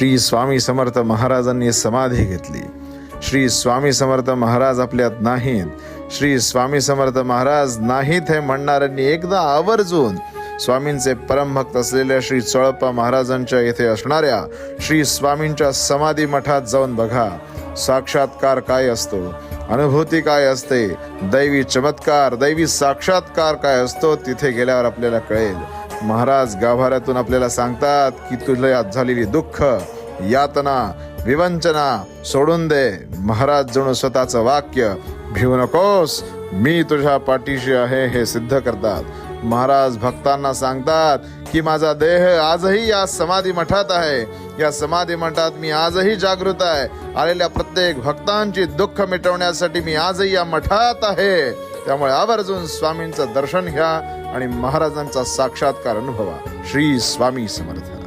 श्री स्वामी समर्थ महाराजांनी समाधी घेतली. श्री स्वामी समर्थ महाराज आपल्यात नाहीत, श्री स्वामी समर्थ महाराज नाहीत हे म्हणणाऱ्यांनी एकदा आवर्जून स्वामींचे परमभक्त असलेल्या श्री चोळप्पा महाराजांच्या येथे असणाऱ्या श्री स्वामींच्या समाधी मठात जाऊन बघा. साक्षात्कार काय असतो, अनुभूती काय असते, दैवी चमत्कार, दैवी साक्षात्कार काय असतो, तिथे गेल्यावर आपल्याला कळेल. महाराज गाभाऱ्यातून आपल्याला सांगतात की तुला झालेली दुःख, यातना, विवंचना सोडून दे. महाराज जणू स्वतःचं वाक्य, भिवू नकोस, मी तुझ्या पाठीशी आहे, हे सिद्ध करतात. महाराज भक्तांना सांगतात की माझा देह आजही या समाधी मठात आहे, या समाधी मठात मी आजही जागृत आहे. आलेल्या प्रत्येक भक्तांची दुःख मिटवण्यासाठी मी आजही या मठात आहे. त्यामुळे आवर्जून स्वामींचं दर्शन घ्या आणि महाराजांचा साक्षात्कार अनुभवा. श्री स्वामी समर्थ.